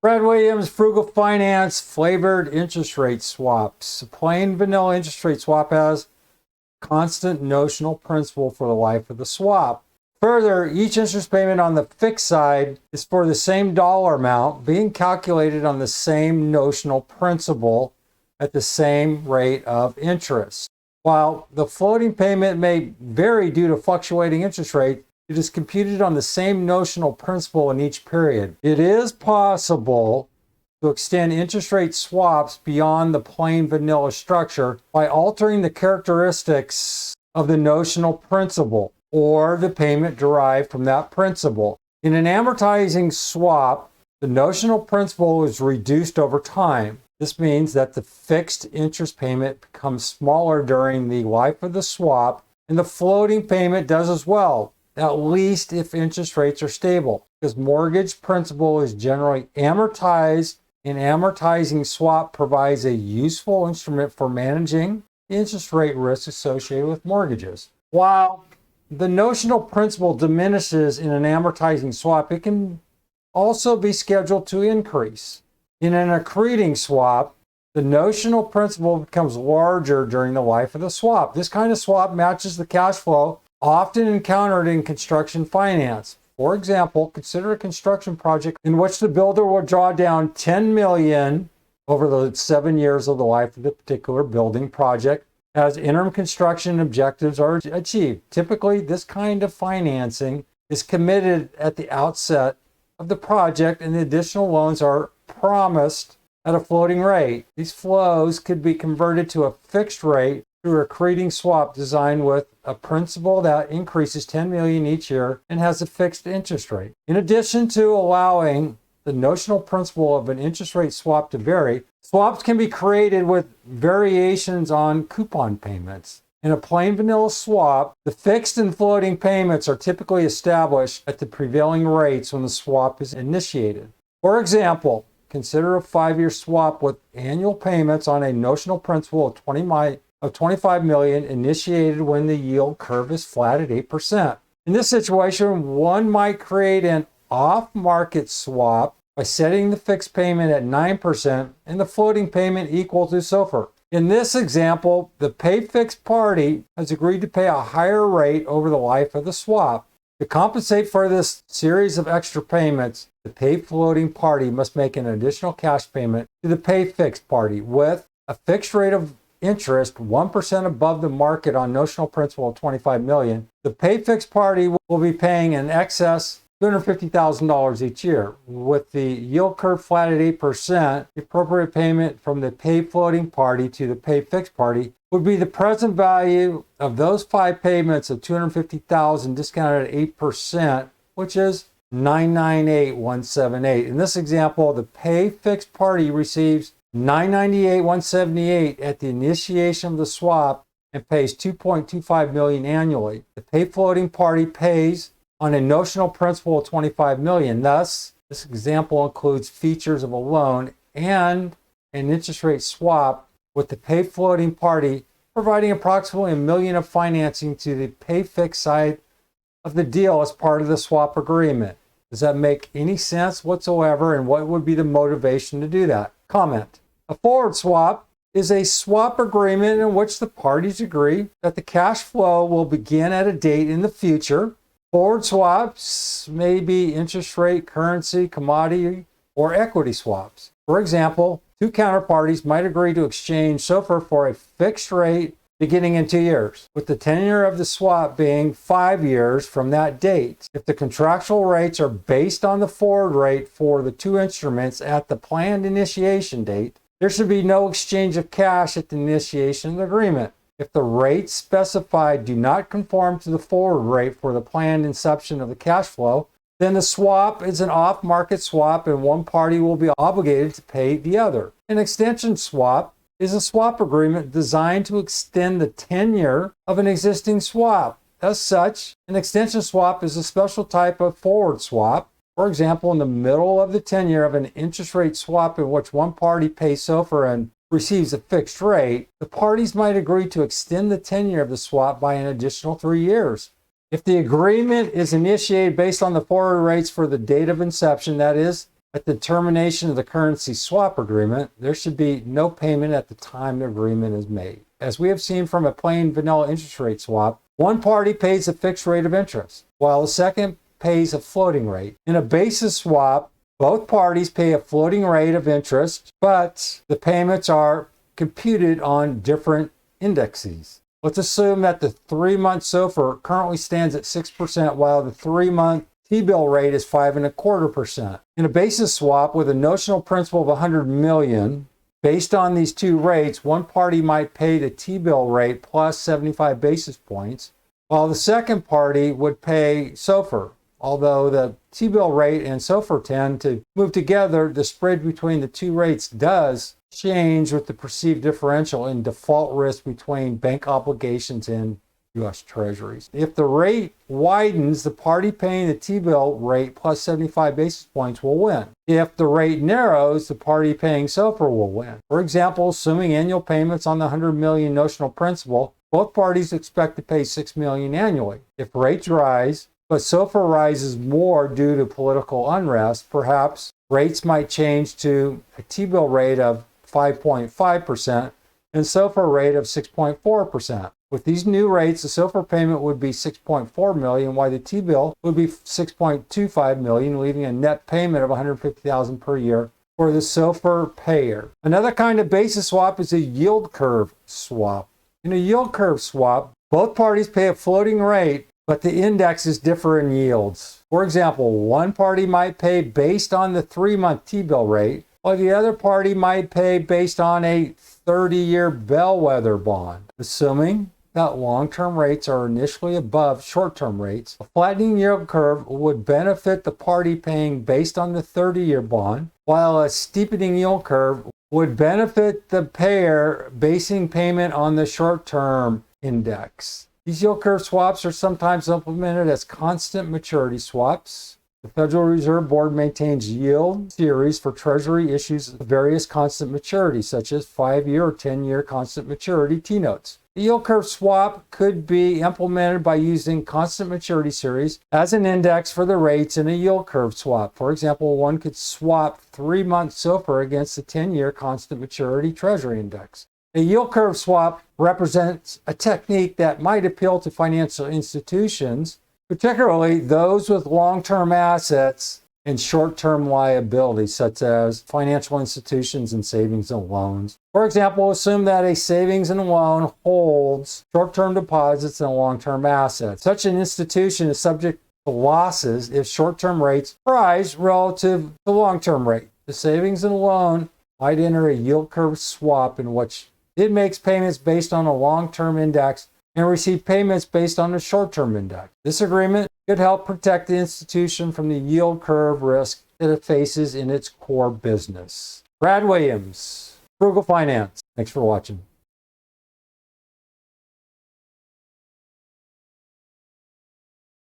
Brad Williams, Frugal Finance, flavored interest rate swaps. A plain vanilla interest rate swap has constant notional principal for the life of the swap. Further, each interest payment on the fixed side is for the same dollar amount being calculated on the same notional principal at the same rate of interest. While the floating payment may vary due to fluctuating interest rates, it is computed on the same notional principal in each period. It is possible to extend interest rate swaps beyond the plain vanilla structure by altering the characteristics of the notional principal or the payment derived from that principal. In an amortizing swap, the notional principal is reduced over time. This means that the fixed interest payment becomes smaller during the life of the swap, and the floating payment does as well, at least if interest rates are stable, because mortgage principal is generally amortized. An amortizing swap provides a useful instrument for managing the interest rate risk associated with mortgages. While the notional principal diminishes in an amortizing swap, it can also be scheduled to increase. In an accreting swap, the notional principal becomes larger during the life of the swap. This kind of swap matches the cash flow often encountered in construction finance. For example, consider a construction project in which the builder will draw down $10 million over the 7 years of the life of the particular building project as interim construction objectives are achieved. Typically, this kind of financing is committed at the outset of the project, and the additional loans are promised at a floating rate. These flows could be converted to a fixed rate through a accreting swap designed with a principal that increases $10 million each year and has a fixed interest rate. In addition to allowing the notional principal of an interest rate swap to vary, swaps can be created with variations on coupon payments. In a plain vanilla swap, the fixed and floating payments are typically established at the prevailing rates when the swap is initiated. For example, consider a 5-year swap with annual payments on a notional principal of $25 million initiated when the yield curve is flat at 8%. In this situation, one might create an off-market swap by setting the fixed payment at 9% and the floating payment equal to SOFR. In this example, the pay-fixed party has agreed to pay a higher rate over the life of the swap. To compensate for this series of extra payments, the pay-floating party must make an additional cash payment to the pay-fixed party with a fixed rate of interest 1% above the market on notional principal of $25 million. The pay-fixed party will be paying in excess $250,000 each year. With the yield curve flat at 8%, the appropriate payment from the pay-floating party to the pay-fixed party would be the present value of those 5 payments of $250,000 discounted at 8%, which is $998,178. In this example, the pay-fixed party receives $998,178 at the initiation of the swap and pays $2.25 million annually. The pay-floating party pays on a notional principal of $25 million. Thus, this example includes features of a loan and an interest rate swap, with the pay-floating party providing approximately $1 million of financing to the pay-fixed side of the deal as part of the swap agreement. Does that make any sense whatsoever, and what would be the motivation to do that? Comment. A forward swap is a swap agreement in which the parties agree that the cash flow will begin at a date in the future. Forward swaps may be interest rate, currency, commodity, or equity swaps. For example, 2 counterparties might agree to exchange SOFR for a fixed rate beginning in 2 years, with the tenure of the swap being 5 years from that date. If the contractual rates are based on the forward rate for the 2 instruments at the planned initiation date, there should be no exchange of cash at the initiation of the agreement. If the rates specified do not conform to the forward rate for the planned inception of the cash flow, then the swap is an off-market swap and one party will be obligated to pay the other. An extension swap is a swap agreement designed to extend the tenure of an existing swap. As such, an extension swap is a special type of forward swap. For example, in the middle of the tenure of an interest rate swap in which one party pays SOFR and receives a fixed rate, the parties might agree to extend the tenure of the swap by an additional 3 years. If the agreement is initiated based on the forward rates for the date of inception, that is, At the termination of the currency swap agreement, there should be no payment at the time the agreement is made. As we have seen from a plain vanilla interest rate swap, one party pays a fixed rate of interest, while the second pays a floating rate. In a basis swap, both parties pay a floating rate of interest, but the payments are computed on different indexes. Let's assume that the 3-month SOFR currently stands at 6%, while the 3-month T-bill rate is 5.25%. In a basis swap with a notional principal of 100 million, based on these two rates, one party might pay the T-bill rate plus 75 basis points, while the second party would pay SOFR. Although the T-bill rate and SOFR tend to move together, the spread between the two rates does change with the perceived differential in default risk between bank obligations and U.S. Treasuries. If the rate widens, the party paying the T-bill rate plus 75 basis points will win. If the rate narrows, the party paying SOFR will win. For example, assuming annual payments on the 100 million notional principal, both parties expect to pay 6 million annually. If rates rise, but SOFR rises more due to political unrest, perhaps rates might change to a T-bill rate of 5.5% and SOFR rate of 6.4%. With these new rates, the SOFR payment would be 6.4 million, while the T-bill would be 6.25 million, leaving a net payment of 150,000 per year for the SOFR payer. Another kind of basis swap is a yield curve swap. In a yield curve swap, both parties pay a floating rate, but the indexes differ in yields. For example, one party might pay based on the 3-month T-bill rate, while the other party might pay based on a 30-year bellwether bond. Assuming that long-term rates are initially above short-term rates, a flattening yield curve would benefit the party paying based on the 30-year bond, while a steepening yield curve would benefit the payer basing payment on the short-term index. These yield curve swaps are sometimes implemented as constant maturity swaps. The Federal Reserve Board maintains yield series for Treasury issues of various constant maturities, such as 5-year or 10-year constant maturity T-notes. The yield curve swap could be implemented by using constant maturity series as an index for the rates in a yield curve swap. For example, one could swap 3-month SOFR against the 10-year constant maturity Treasury index. A yield curve swap represents a technique that might appeal to financial institutions, particularly those with long-term assets and short-term liabilities, such as financial institutions and savings and loans. For example, assume that a savings and loan holds short-term deposits and long-term assets. Such an institution is subject to losses if short-term rates rise relative to long-term rate. The savings and loan might enter a yield curve swap in which it makes payments based on a long-term index and receive payments based on a short-term index. This agreement could help protect the institution from the yield curve risk that it faces in its core business. Brad Williams, Frugal Finance. Thanks for watching.